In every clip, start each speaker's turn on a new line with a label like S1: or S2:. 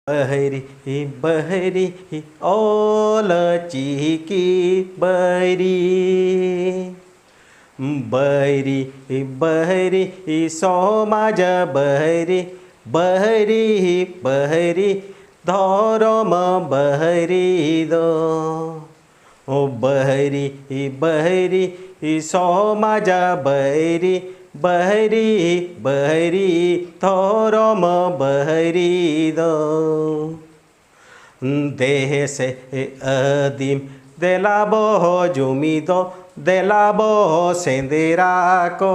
S1: बहरी बहरी ओल चिकी बहरी बहरी बहरी समाज बहरी बहरी बहरी धर्म बहरी दो ओ बहरी बहरी समाज बहरी बहरी बहरी धर्म बहरी दो देह से आदिम देलाबो जुमी दो देलाबो सेंदेरा को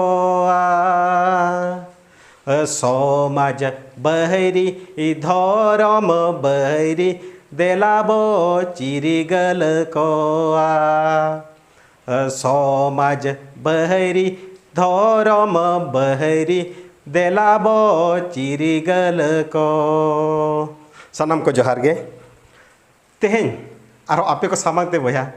S1: समाज बहरी धर्म बहरी देलाबो चिरिगल को समाज बहरी धर्म बहरी देलाबो चिरिगल को सनम को जोहार गे तेहें आरो आपे को सामाते बया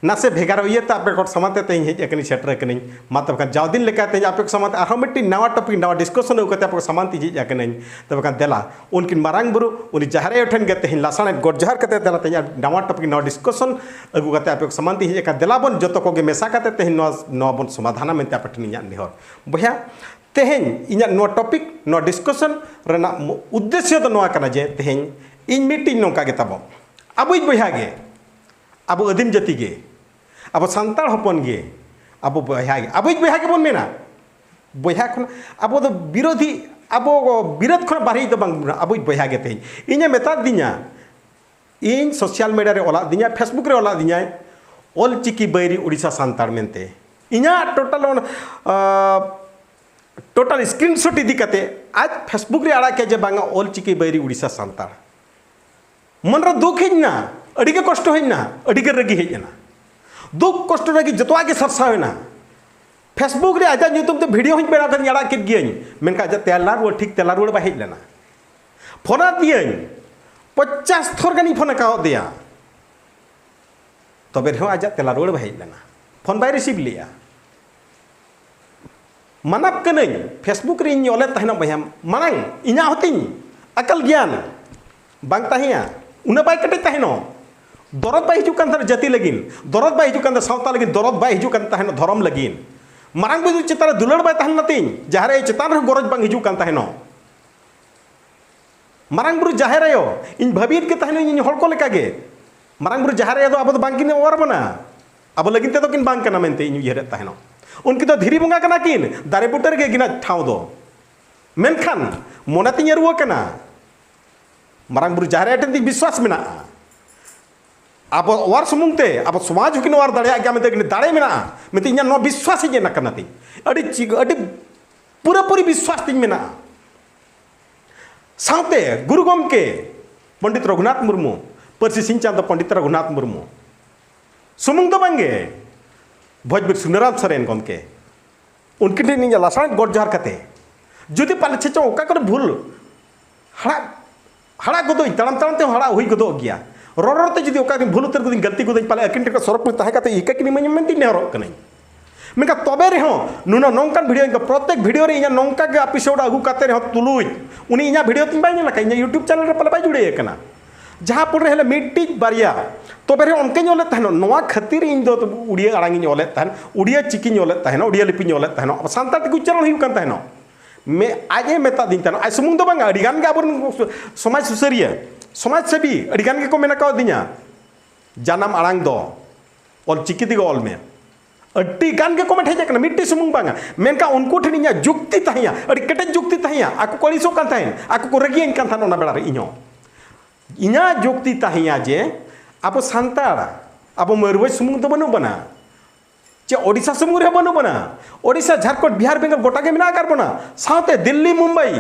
S1: नासे भेगार ये आपे को समाते तेहें हेजकनी सेटरकनी मतलब का जाव दिन लेका तेहें आपे को समाते आरो मिट्टी नवा टॉपिक नवा डिस्कशन होकते आपे को समाती हेजकनी तब का देला उनकिन मारांग बुरु उनी जहारे उठन गे तेहें लासाने गोड जहार कते देला तेहें नवा टॉपिक नवा डिस्कशन अगु कते आपे को समाती हेजका देला बन जतो को गे मेसा कते तेहें नवा बन समाधान मेनते आपे ठनी यान निहर बया तेहें इना नवा टॉपिक नवा डिस्कशन रेना उद्देश्य तो नवा कना जे तेहें इन मिट्टी नोका गे तबो अबुज बया गे अब आदिम जाति गे अब सान्ताड़ हपन गे अब बया गे अबुज बया गे बन मेना बया खन अब तो विरोधी अब विरोध खन बारही तो बांग अबुज बया गे तेहें इने मेता दिना इन सोशल मीडिया रे ओला दिना फेसबुक रे ओला दिना ऑल चिकी बैरी उड़ीसा सान्ताड़ मेनते इना टोटल स्क्रीनशॉट इदी कते आज फेसबुक रे आड़ा के जे बांगा ऑल चिकी बैरी उड़ीसा सान्ताड़ मन रे दुख हेजना अड़ी के कष्ट हेजना अड़ी के रगी हेजना दुख कष्ट रगी जतवा के सरसावेना फेसबुक रे आजा ᱧᱩᱛᱩᱢ ते वीडियो हज बेड़ा कर आड़ा के गियन मेनका आजा तेला रुआड़ ठीक तेला रुआड़ बा हेज लेना फोना दियन 50 थोर गानी फोन का दिया तबे रे आजा तेला रुआड़ बा हेज लेना फोन बाय रिसीव लिया मानब कनई फेसबुक रे इन ओले तहना बया मांग इना होतिन अकल ज्ञान बांग ताहिया उना बाय कटे तहनो दरद बाय हिजु कान जाति लगिन दरद बाय हिजु कान सावता लगिन दरद बाय हिजु कान तहनो धर्म लगिन मारांग बुजु चितार दुलड़ बाय तहन नतिन जहारे चितान रे गरज बांग हिजु कान तहनो मारांग बुरु जहारेयो इन भाबित के तहनो इन हड़ को लेका गे मारांग बुरु जहारे दो अब तो बांग किन और बना अब लगिन ते तो किन बांग कना मेनते इन यहरे तहनो उनकी तो धीरी बंगा कना किन दारे बुटर के गिना ठाव दो मेनखान मोनाती रुआ कना मारांग बुरु जहारे अटेन विश्वास मेना अब वार सुमुंगते अब समाज हुकिन वार दाड़े गया मेते दाड़े मेना मेते इना नो विश्वास ही ना कना ती अड़ी पूरा पूरी विश्वास तीन मेना साउते गुरु गमके पंडित रघुनाथ मुर्मू परसी सिंह चांद पंडित रघुनाथ मुर्मू सुमुंग तो बांगे भोजपुर सुनराम सरेन गमके उनके निजा लासाण गोड जहार कते जुदी पाले छेचो ओका करे भूल हड़ा हड़ा गदो तड़म तड़म ते हड़ा हुई गदो गया रोरते जुदी ओका भूल उतर गदो गलती गदो पाले अकिन टेका सरक में ताहे कते इका किनि मन मेनती नेहरो कनै मेनका तबे रे हो नुना नोंकान वीडियो इनका प्रत्येक वीडियो रे इना नोंका के एपिसोड अगु कते रे हो तुलुई उनी इना वीडियो तिन बाय नेला इना यूट्यूब चैनल रे पाले बाय जुड़े कना जहां पर हेले मिट्टी बारिया तबे रे उनके ओले तहनो नवा खातिर इन दो उड़िया आड़ांगी ओले तहन उड़िया चिकी ओले तहन उड़िया लिपि ओले तहन अब सान्ताड़ के उच्चारण हुई कान तहनो मैं आजे मेता दिन तहन आ सुमुंग दो बांगा अडिगान के आबन समाज सुसरिया समाज सेवी अडिगान के को मेना का दिना जानम आड़ांग दो ऑल चिकी दिगो ऑल में अड्डी गान के कमेंट हेज कना मिट्टी सुमुंग बांगा मेनका उनको ठनिया जुक्ति तहिया अडी कटे जुक्ति तहिया आको कोलिसो कान तहन आको को रगियन कान तहन ओना बेड़ा रे इño इना जुक्ति तहिया जे अब सान्ताड़ अब मयूरभंज सुमुंग तो बनु बना चे ओडिशा सुमुंग रे बनु बना ओडिशा झारखंड बिहार बेंगल गोटा के मिना कर बना साथे दिल्ली मुंबई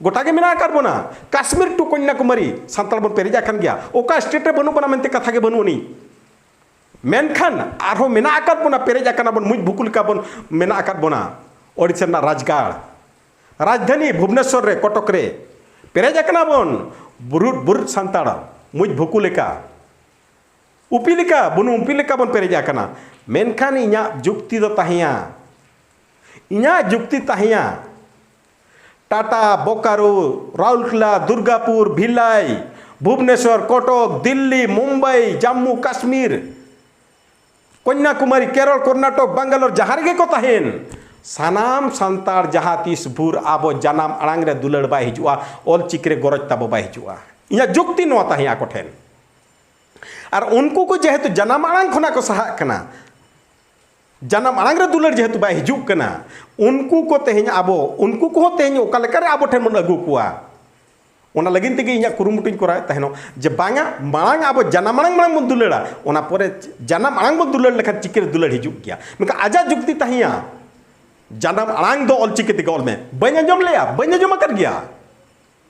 S1: गोटा के मिना कर बना काश्मीर टू कन्याकुमारी सान्ताड़ बन पेरिजा खान गया ओका स्टेट रे बनु बना मेनते कथा के बनुनी मेनखान आरो मेना आकार बना पेरिजा खाना बन मुज भुकुल का बन मेना आकार बना ओडिशा ना राजगढ़ राजधानी भुवनेश्वर रे कटक रे पेरिजा खाना बन बुरुट बुरुट सान्ताड़ मुज भुकुलेका उपिलिका बुनु उपिलिका बन पेरिजा खाना मेनखान इना जुक्ति दो ताहिया इना जुक्ति ताहिया टाटा बोकारो राउरकेला दुर्गापुर भिलाई भुवनेश्वर कटक दिल्ली मुंबई जम्मू काश्मीर कन्याकुमारी केरल कर्नाटक बेंगालोर जहाँ रे को तहन सानाम सांतार जहाँ तीस भूर आबो जनाम आड़ांग रे दुलड़ बाय हिजुआ ऑलचिकी रे गरज ताबो बाय हिजुआ इया जुक्ति नवा ताही आको ठेन और उनको को जेहेतु जनाम आड़ांग खना को सहा कना जनाम आड़ांग रे दुलड़ जेहेतु बाय हिजुक कना उनको को तेहन आबो उनको को तेहन ओका लेका रे आबो ठेन मन अगु कुआ ओना लगिन तेगे इया कुरुमुटुन कोरा तहनो जे बांगा मांग आबो जनाम आड़ांग मांग बन दुलड़ा ओना परे जनाम आड़ांग बन दुलड़ लेखा चिकी रे दुलड़ हिजुक गया मेका आजा जुक्ति ताहिया जनाम आड़ांग दो ऑलचिकी ते गोल में बन अंजम लेया बन अंजम कर गया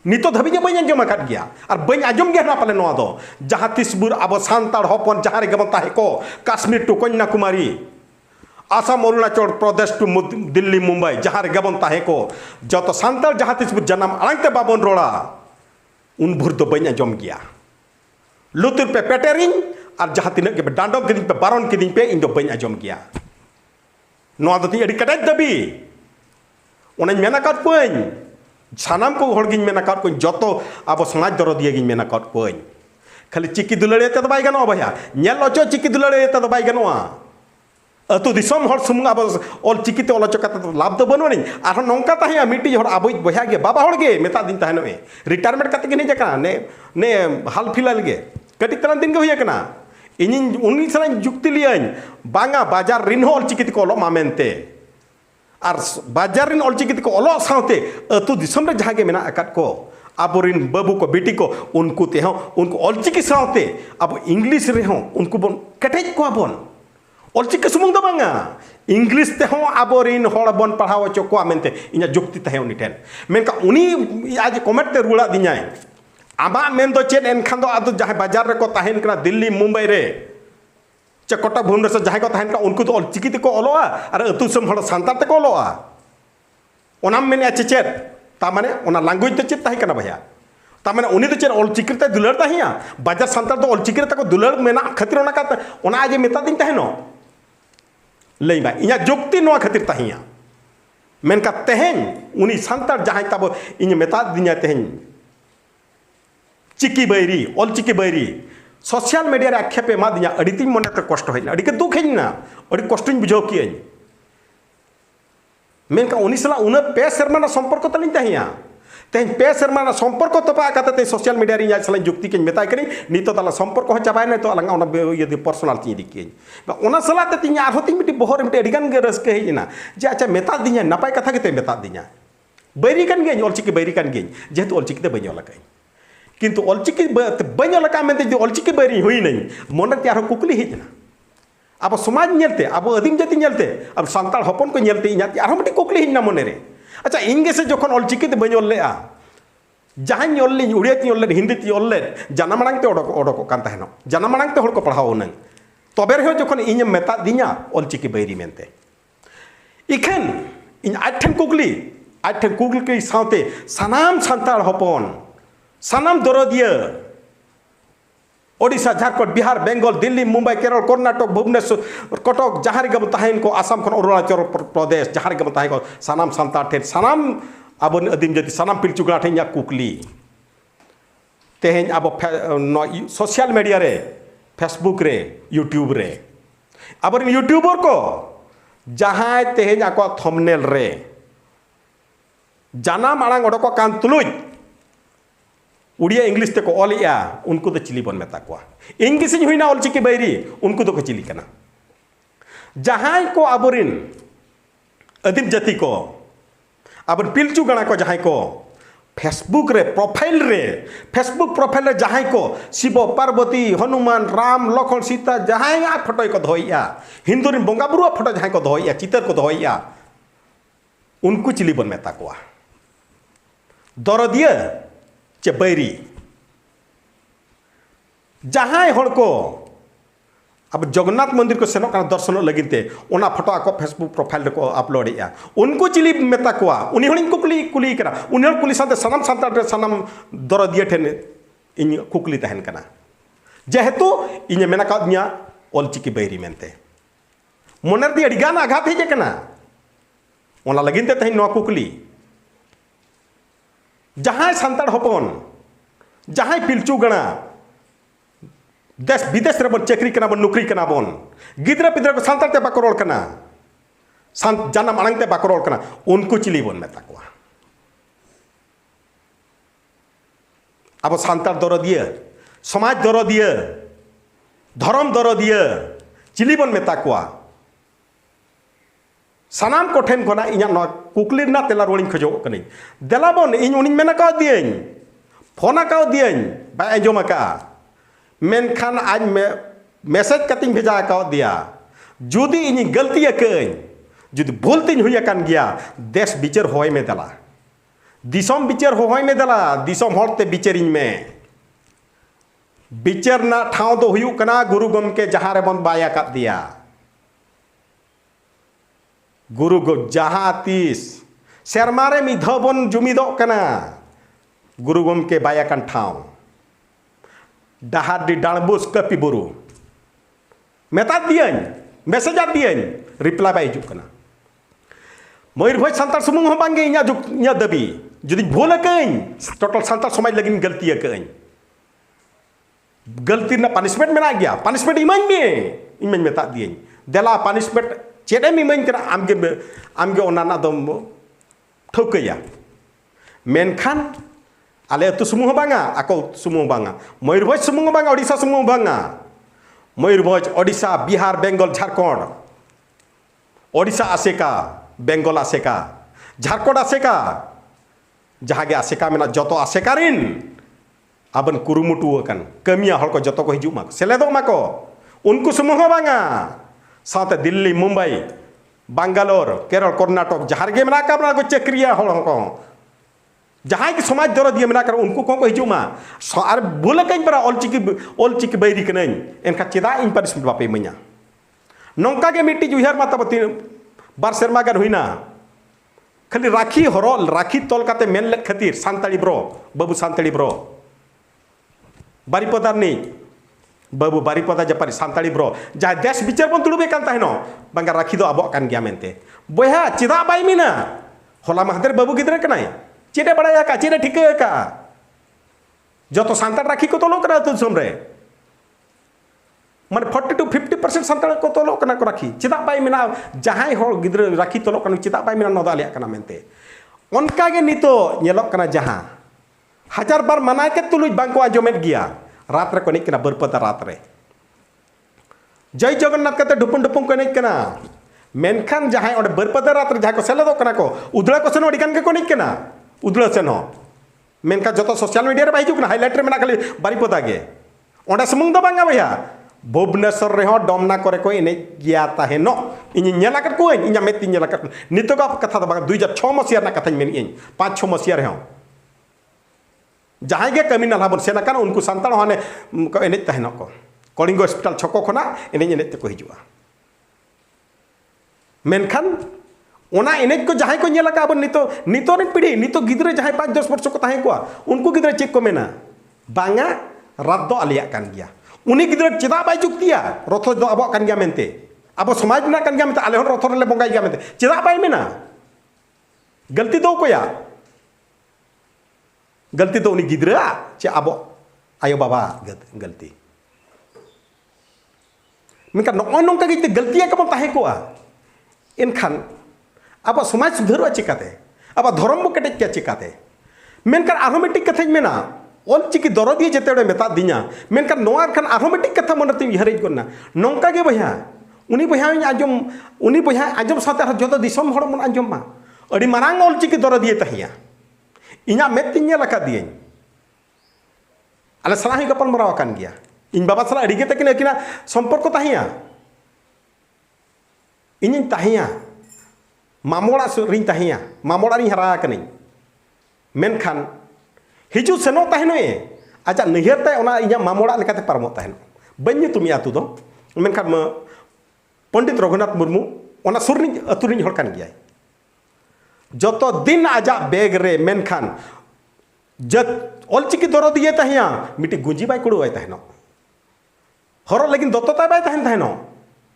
S1: नितो धबी बन अंजम कर गया और बन अंजम गया ना पाले नवा दो जहाँ तीसबुर अब सांताड़ हपन जहाँ रे गबन ताहे को काश्मीर टू कन्याकुमारी आसाम अरुणाचल प्रदेश टू दिल्ली मुंबई जहाँ रे गबन ताहे को जो सांताड़ जहाँ तीसबुर जनाम आड़ांग ते बाबन रोड़ा उन भूर दो बन अंजम गया लुतुर पे पेटेरिंग और जहाँ तीन के डांडो के दिन पे बारन के दिन पे इन दो बन अंजम गया नवा दो ती अड़ी कटाई दबी उन्हें मेना कर पन सानाम को हड़गिन मेना कर को जतो अब समाज दरदिया गिन मेना कर पन खाली चिकी दुलड़े ते बाय गनो भैया नेल अचो चिकी दुलड़े ते बाय गनो अतु दिसम हर सुमुंग अब ऑल चिकी ते ऑल चका ते लाभ दो बनो नहीं आर नौका ताहिया मिट्टी हर आबो बया गे बाबा हड़ गे मेता दिन ताहनो ए रिटायरमेंट कते के नहीं जका ने हाल फिलहाल गे कटी तरह दिन के हुई कना इन उन्हीं सला जुक्ति लियान बांगा बाजार रिन ऑल चिकी ते ऑल मामेनते और बाजार रिन ऑल चिकी ते ऑल सावते अतु दिसम रे जहां गे मेना अकात को आबोरिन बाबू को बेटी को उनको ते हो उनको ऑल चिकी सावते अब इंग्लिश रे हो उनको बन कटेज को बन ऑलचिकी सुमुंग दो बांगा इंग्लिश ते हो आबोरिन हड़ बन पढ़ाव चोको मेनते इना जुक्ति तहे उनी ठेन मेनका उनी आज कमेंट ते रुड़ा दिनाय आमा मेन दो चेन एनखान दो आदो जहां बाजार रे को तहन कना दिल्ली मुंबई रे चे कटक भुवनेश्वर जहां को तहन का उनको तो ऑलचिकी ते को ऑलोआ और अतु सम हड़ सांतार ते को ऑलोआ ओना मेने चेचेत ता माने ओना लैंग्वेज ते चेत ताहि कना भैया ता माने उनी तो चेन ऑलचिकी ते दुलड़ ताहिया बाजार सांतार तो ऑलचिकी रे तको दुलड़ मेना खातिर ओना का ओना आज मेता दिन तहनो लई बा इया जुक्ति नवा खातिर ताहिया मेनका तेहन उनी सांतार जहां तब इन मेता दिना तेहन चिकी बैरी ऑल चिकी बैरी सोशल मीडिया रे आक्षेप मा दिना अड़ी तीन मने ते कष्ट होइना अड़ी के दुख हेना अड़ी कष्टइन बुझो कियन मेनका उनी सला उन पे शर्मा संपर्क तलिन ताहिया तेहन पे शर्मा संपर्क तपा काते सोशल मीडिया रे सला जुक्ति के मेता करी नितो तला संपर्क हो चाबाय न तो अलंगा ओना यदि पर्सनल ती दिकिन ओना सला ते तिnya आरो तिं मिटी बहर मिटी अडिगान गे रसके हेना जे अच्छा मेता दिnya नपाय कथा के ते मेता दिnya बैरी कान गे ऑलचिकी बैरी कान गे जेतु ऑलचिकी ते बइयो लकाय किंतु ऑलचिकी बइयो लका मेते जे ऑलचिकी बैरी हुई नहीं मन ते आरो कुकली हेजना अब समाज नेलते अब अदिम जाति नेलते अब सांताल हपन को नेलते इना आरो मिटी कुकली हेजना मने रे अच्छा इंगे से जखन ऑलचिकी ते बइयो लेआ जहां योल्ले उड़िया योल्ले हिंदी योल्ले जनामांग ते ओडको कान तहनो जनामांग ते हड़ को पढ़ाओ नंग तबे रे जखन इन मेता दिना ऑलचिकी बैरी मेनते इखन इन आठन कुकली के साथे सनाम सांताल हपन सनाम दरदिया ओडिशा झारखंड बिहार बेंगल दिल्ली मुंबई केरल कर्नाटक भुवनेश्वर कटक जहाँ रे गब ताहेन को आसाम खन अरुणाचल प्रदेश जहाँ रे गब ताहेन को सनाम सांतार ठेन सनाम अब अदीम जाति सनाम पिलचुगड़ा ठेन या कुकली तेहेन अब सोशल मीडिया रे फेसबुक रे यूट्यूब रे अब यूट्यूबर को जहाँ तेहेन आको थंबनेल रे जानाम आड़ांग ओडको कान तुलुज उड़िया इंग्लिश ते को ऑलिया उनको तो चिली बन मेता को इंग्लिश हुईना ऑलचिकी बैरी उनको तो चिली कना जहां को आबोरिन अदीम जाति को अब पिलचू गणा को जहां को फेसबुक प्रोफाइल रे जहां को शिव पार्वती हनुमान राम लखन सीता जहां फोटो को धोइया हिंदू रिन बंगा बुरुआ फोटो जहां को धोइया चितर को धोइया उनको चिली बन मेता को दरदिया चे बैरी जहां हड़ को अब जगन्नाथ मंदिर को सेनों दर्शन लगिनते ओना फोटो आको फेसबुक प्रोफाइल को अपलोड या उनको चिली मेता को उनी हड़ कुकली कुली करा उनी हड़ कुली साथे सनम सांतार सनम दरदिया ठेन इन कुकली तहन कना जेहेतु इन मेना का दिया ऑलचिकी बैरी मेनते मोनर दी अडिगान आघात हे कना ओना लगिनते तहन नो कुकली जहां सांतार हपन जहां पिलचू गणा देश विदेश रे बन चाकरी कना बन नौकरी कना बन गिद्रा पिद्रा को सांताल ते बाको रोल कना जानम आड़ांग ते बाको रोल कना उनको चिली बन मेता को अब सांताल दरदिया समाज दरदिया धर्म दरदिया चिली बन मेता को सानाम को ठेन कोना इना न कुकली ना तेला रोलिंग खजो कनी देला बन इन उनी मेना का दियन फोना का दियन बा अंजोम का मेनखान आज मैसेज कतिंग भेजा का दिया जुदी इन गलती कई जुदी भूलती हुई गया देश बिचार होय में दला दिसम बिचार होय में दला दिसम होते बिचारिन में बिचार ना ठाव दो हुयु कना गुरु गमके जहां रे बन बाया का दिया गुरु गो जहां तीस सेरमारे मिधा बन जुमिदो कना गुरु गमके बाया कान ठाव डहार डी डाणबुस कपि बुरु मेता दियन मैसेज दियन रिप्लाई बाय हिजुग कना मयूरभंज सांताल सुमुंग हो बांगे इया दाबी जुदी भूल कई टोटल सांताल समाज लगिन गलती कई गलती ना पनिशमेंट मेना गया पनिशमेंट इमाइन में इमाइन मेता दियन देला पनिशमेंट चेडे इमाइन कना आमगे ओना दो ठोकया मेनखान आले तो सुमुंग बांगा आको सुमुंग बांगा मयूरभंज सुमुंग बांगा ओडिशा सुमुंग बांगा मयूरभंज ओडिशा बिहार बेंगल झारखंड ओडिशा आसेका बेंगल आसेका झारखंड आसेका जहां गे आसेका मेना जतो आसेकारिन आबन कुरुमुटु अकन कमिया हल को जतो को हिजु मा सेलेदो मा को उनको सुमुंग बांगा साथे दिल्ली मुंबई बांगालोर केरल कर्नाटक जहां गे मेना का को चक्रिया हल को जहां की समाज दर दिए मेना कर उनको को हिजुमा और बोले कहीं बरा ऑलचिकी बैरी कनई एनका चेदा इन पनिशमेंट बापे मኛ नौका के मिट्टी जुहर माता बती बार सेरमा गान हुईना खाली राखी हरल राखी तोल काते मेन लेट खातिर सांताली ब्रो बाबू सांताली ब्रो बारीपदार नहीं बाबू बारीपदा जपारी सांताली ब्रो जहां देश बिचार बन तुड़बे कान ताहेनो बांगा राखी दो आबो कान गया मेनते बोया चेदा बाय मिना होला महदर बाबू गिदरे कनाय चेडे बड़ा का चेडे ठीक का जो तो सांताल राखी को तोलो करा तो समरे माने 40 to 50% सांताल को तोलो कना को राखी चेदा बाय मिना जहां हो गिद्र राखी तोलो कना चेदा बाय मिना नदा लिया कना मेनते उनका गे नितो नेलो कना जहां हजार बार मनाय के तुलुज बांको आजोमेट गया रात रे को निक कना बरपदा रात रे जय जगन्नाथ कते ढुपुन ढुपुन को निक कना मेनखान जहां ओडे बरपदा रात रे जहां को सेलेदो कना को उदला को सनो अडिकान के को निक कना उदला सेन हो मेनका जो सोशल मीडिया रे बाइजुक ना हाइलाइट रे मेना खाली बारीपदा गे ओडे सुमुंग दो बांगा भैया भुवनेश्वर रे हो डोमना करे को एने गया ताहेनो इन नेला कर को इन मेत नेला कर नितो का कथा दो 2006 मसिया ना कथा मेन इन 5-6 मसिया रे हो जहां गे कमी ना बन सेना कान उनको संतान हाने को एने ताहेनो को कलिंग हॉस्पिटल छको खना एने एने ते को हिजुआ मेनखान ओना एने को जहां को नेला का अब नितो रे पीढ़ी नितो गिद्रे जहां 5-10 वर्ष को ताहे को उनको गिद्रे चेक को मेना बांगा रात दो आलिया कान गया उनी गिद्रे चेदा बाय जुक्तिया रथ दो अब कान गया मेनते अब समाज ना कान गया मेनते आले रथ रे बंगाई गया मेनते चेदा बाय मेना गलती दो कोया गलती तो उनी गिद्रा चे अब आयो बाबा गलती मेनका नो नोंका गे गलतिया कब ताहे को एनखान अब समाज सुधरवा चिकाते अब धर्म बो केटे क्या चिकाते मेनकर आरोमेटिक कथा मेना ऑलचिकी दरदी जेते मेता दिना मेनकर नोआ खान आरोमेटिक कथा मनते हरेज करना नौका गे बया उनी बया आजम उनी बया आजम साथे जो दिसम हड़ मन आजम मा अड़ी मारांग ऑलचिकी दरदी तहिया इना मेत लका दियन आले सलाह गपल मराव कान गया इन बाबा सला अड़ी गे तकिन अकिना संपर्क तहिया इन तहिया मामोड़ा रिंग तहिया मामोड़ा रिंग हरा कनी मेनखान हिजु सेनो तहनो आजा नहरते ओना इया मामोड़ा लेकाते पारमो तहनो बन्य तुमी आतु दो मेनखान पंडित रघुनाथ मुर्मू ओना सुरनी अतुरिन हड़ कान गया जतो दिन आजा बेग रे मेनखान जत ऑलचिकी दरो दिए तहिया मिटी गुंजी बाय कुड़ुवाय तहनो हरो लेकिन दत्तता बाय तहनो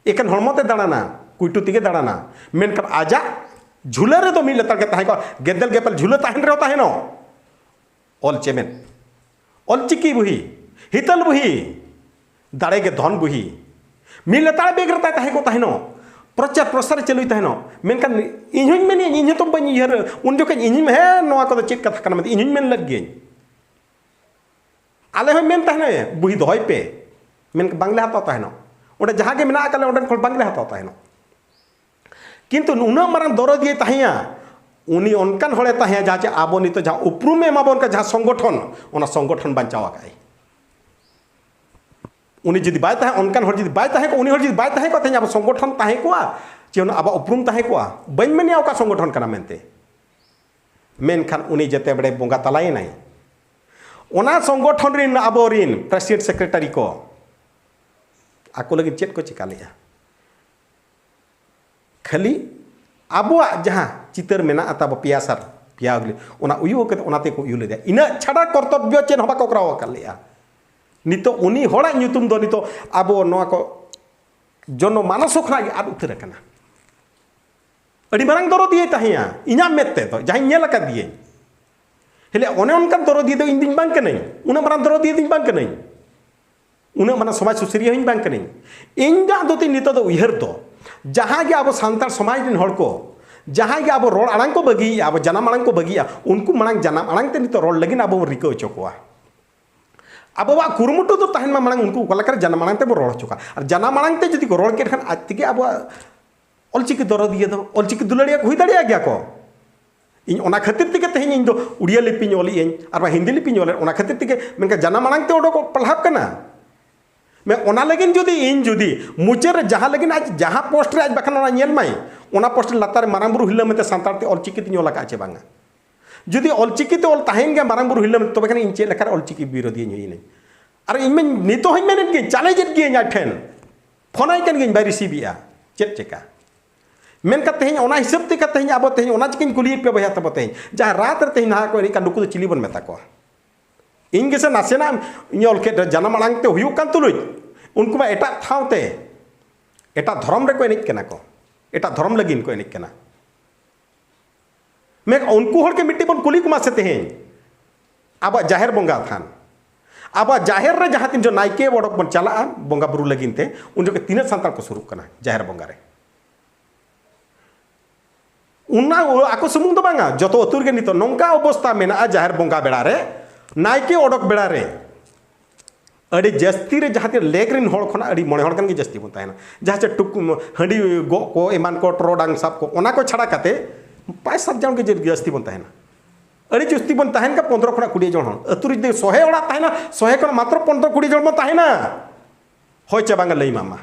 S1: एकन हड़मते दाड़ाना कुइटू तिगे दाड़ाना मेनखान आजा झूले रे तो मी लेता के तहको गेदल गेपल झूले तहन रे तहनो ऑल चेमेन ऑलचिकी बुही हितल बुही दाड़े के धन बुही मिल लेताड़ बेग रहता तहे को तहनो प्रचार प्रसार चलुई तहनो मेनकान इन्हुं मेन इन तो बन इहर उन जो इन हे नोआ को चेक कथा कना इन मेन लगे आले हो मेन तहने बुही दोहय पे मेन बांगले हाथ तहनो ओडे जहां के मेना काले ओडे बांगले हाथ तहनो किंतु उना मारन दरदिए तहिया उनी अनकान हड़े तहिया जहाँ चे आबो नित जहाँ उपरूम एमाबन का जहाँ संगठन ओना संगठन बांचाव आकाय उनी जदि बाय तहे अनकान हड़ जदि बाय तहे को उनी हड़ जदि बाय तहे को तहिया अब संगठन तहे को चे अब उपरूम तहे को बन मेनिया ओका संगठन कना मेनते मेनखान उनी जते बड़े बोंगा तलाय नाय ओना संगठन रिन आबो रिन प्रेसिडेंट सेक्रेटरी को आको लगे चेक को चिका लेया खाली आबुआ जहाँ चितर मेना तब पियासार पिया ओना उयु के ओनाते को उयु लेदा इना छाड़ा कर्तव्य चेन हबा को कराव कालिया नितो उनी हड़ा ᱧᱩᱛᱩᱢ दो नितो आबो नोआ को जनो मानस खना आद उतर कना अडी मारंग दरो दिए तहिया इना मेते तो जहां नेल का दिए हेले ओने उनका दरो दिए तो इन दिन बांग कनै उना मारंग दरो दिए दिन बांग कनै उना माना समाज सुसरिया हिन बांग कनै इन जा दोती नितो दो उहर दो जहाँ के अब सान्तार समाज दिन हड़ को जहाँ के अब रोड आड़ांग को बगी अब जनाम आड़ांग को बगी उनको मांग जनाम आड़ांग ते नितो रोड लगिन अब रिको चोकोआ अब कुरुमुटु तो तहन मा मांग उनको कलाकार जनाम आड़ांग ते बो रोड चोका और जनाम आड़ांग ते जदि को रोड के खान आज तिके अब ऑलचिकी दरो दिए दो ऑलचिकी दुलड़िया हुई दड़िया गया को इन ओना खातिर तिके तहन इन दो उड़िया लिपि ओली इन और हिंदी लिपि ओले ओना खातिर तिके मेनका जनाम आड़ांग ते ओडो को पढ़ाब कना मैं ओना लगिन जुदी इन जुदी मुचेर जहाँ लगिन आज जहाँ पोस्ट रे आज बखान ओना नेल माई ओना पोस्ट लातार मारांगबुरु हिल्ला मेते सांतार ते ऑलचिकी तिन ओला काचे बांगा जुदी ऑलचिकी ते ओल ताहेन गे मारांगबुरु हिल्ला मेते तबे खान इन चे लेखार ऑलचिकी विरोधी इन हिने अरे इन में नितो हई मेनेन गे चैलेंज गे इन ठेन फोन आई कन गे बाय रिसीविया चेक चेका मेन का तेहन ओना हिसाब ते का तेहन अब तेहन ओना चिकिन कुली पे बया तब तेहन जहाँ रात रे तेहन हा को का नुकु चिली बन मेता को इन गेसे नासेना इनल के जनाम आड़ांग ते हुयु कान तुलुज उनको मा एटा थावते एटा धर्म रे को एनिक केना को एटा धर्म लगिन को एनिक केना मैं उनको हड़ के मिट्टी बन कुली कुमा से तेहन अब जाहिर बोंगा थान अब जाहिर रे जहाँ तीन जो नाइके वड़क बन चला बोंगा बुरु लगिन ते उन जो के तीन सांतार को शुरू करना जाहिर बोंगा रे उन्ना आको सुमुंग दो बांगा जो तो अतुर के नितो नोंका अवस्था मेना जाहिर बोंगा बेड़ा रे नाइके ओडक बेड़ा रे अड़ी जस्ती रे जहाँ लेग रिन हड़ खना अड़ी मणे हड़ कन गे जस्ती बन ताहेना जहाँ से टुक हंडी गो को एमान को ट्रोडांग सब को ओना को छड़ा काते 5-7 जन के जस्ती बन ताहेना अड़ी जस्ती बन ताहेन का 15 खना 20 जन हन अतुर दे 100 ओड़ा ताहेना 100 खन मात्र 15-20 जन बन ताहेना होय चे बांगा लई मामा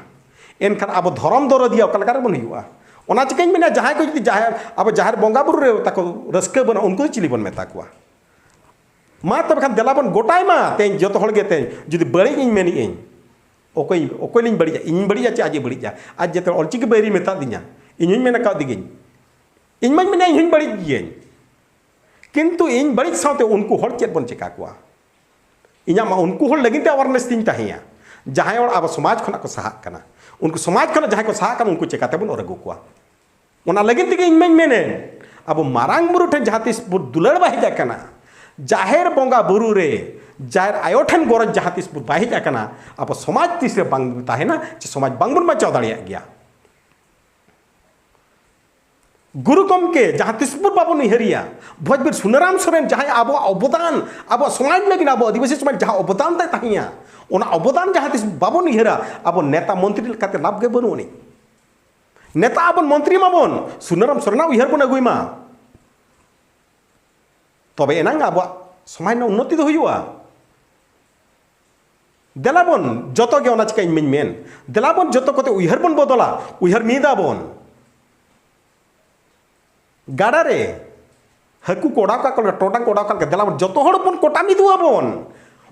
S1: एनखान अब धर्म दर दिया कलकार बन हुआ ओना चिकन मेना जहाँ को जदि जहाँ अब जाहिर बोंगा बुरु रे ताको रस्के बन उनको चिली बन मेता को मा तब खान देलाबन गोटाय मा तेन जो तो हड़ गे तेन जुदी बड़ी इन मेनी इन ओकोई ओकोई लिन बड़ी इन बड़ी चे आज बड़ी जा आज जते ऑलचिकी बैरी मेता दिया इन मेना का दिगिन इन मन मेना इन बड़ी गियन किंतु इन बड़ी साथे उनको हड़ चेत बन चिका को इना मा उनको हड़ लगिन ते अवेयरनेस दिन ताहिया जहां और अब समाज खना को सहा कना उनको समाज खना जहां को सहा कना उनको चेकाते बन और अगु को ओना लगिन ते इन मन मेने अब मारांग बुरु ठन जहां तिस दुलड़ बाहि जा कना जाहिर बोंगा बुरु रे जाहिर आयोठन गरज जहाँ तीस बाहि जाकना अब समाज तीस रे बांग ताहेना समाज बांगबन बचाव दाड़िया गया गुरु गमके जहाँ तीसपुर बाबन उहरिया भोजपुर सुनाराम सोरेन जहाँ अब अवदान अब समाज लगिन अब आदिवासी समाज जहाँ अवदान ताहिया ओना अवदान जहाँ तीस बाबन उहरा अब नेता मंत्री लेकाते लाभ गे बनुनी नेता अब मंत्री माबन सुनाराम सोरेना उहर बन अगुमा तब एनांग अब समाज उन्नति तो हुआ देलाबन जतो गे ओना चिका इन मेन देलाबन जतो कोते उहर बन बदला उहर मीदाबन गाड़ा रे हाकू कोड़ा का टोटा कोड़ा का देलाबन जतो हड़ बन कोटा मीदुआबन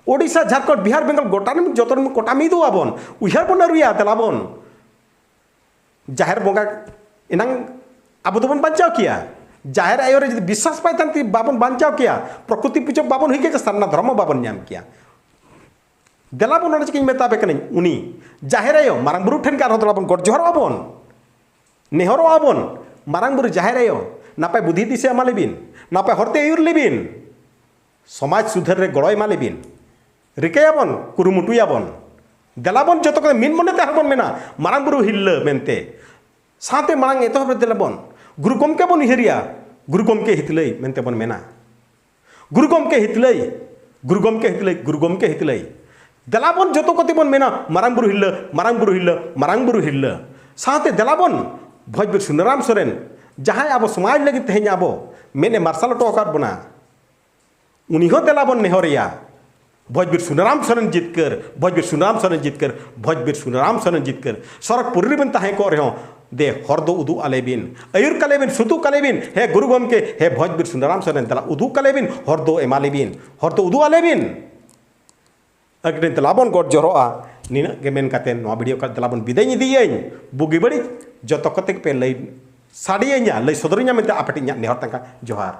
S1: ओडिशा झारखंड बिहार बेंगल गोटा जतो कोटा मीदुआबन उहर बन रुया देलाबन जाहिर बोंगा एनांग अब तो बन बचाव किया जाहिर आयो रे विश्वास पाई तांती बाबन बांचाव किया प्रकृति पूजक बाबन हुई के सारना धर्म बाबन नाम किया देलाबन ओना चिकिन मेता बेकनै उनी जाहिर आयो मारांग बुरु ठेन का रदलाबन गड जोहर आबन नेहर आबन मारांग बुरु जाहिर आयो नापाय बुद्धि दिसे मालेबिन नापाय हरते आयुर लेबिन समाज सुधर रे गड़य मालेबिन रिकायाबन कुरुमुटुयाबन देलाबन जतो को मिन मने ते हबन मेना मारांग बुरु हिल्ल मेनते साथे मारांग एतो हबे देलाबन गुरु गमके बन हिरिया गुरु गमके हितलै मेनते बन मेना गुरु गमके हितलै गुरु गमके हितलै गुरु गमके हितलै देलाबन जतो कते बन मेना मारांग बुरु हिल्ल मारांग बुरु हिल्ल मारांग बुरु हिल्ल साथे देलाबन भोजबिर सुनाराम सोरेन जहां अब समाज लगी तेहन अब मेने मार्शल टोकार बना उनी हो देलाबन नेहरिया भोजबिर सुनाराम सोरेन जितकर भोजबिर सुनाराम सोरेन जितकर भोजबिर सुनाराम सोरेन जितकर सरक पुरीबन ताहे को रहो दे हरदो उदु आलेबिन अयुर कलेबिन सुतु कलेबिन हे गुरु गमके हे भोजबिर सुनाराम सोरेन तला उदु कलेबिन हरदो एमालेबिन हरदो उदु आलेबिन अगदे तलाबन गड जरोआ निना गेमेन काते नो वीडियो का तलाबन बिदाय दियेन बुगी बड़ी जतो कते पे लई साडियेnya लई सदरिnya मेते आपटिnya नेहर तंका जोहार।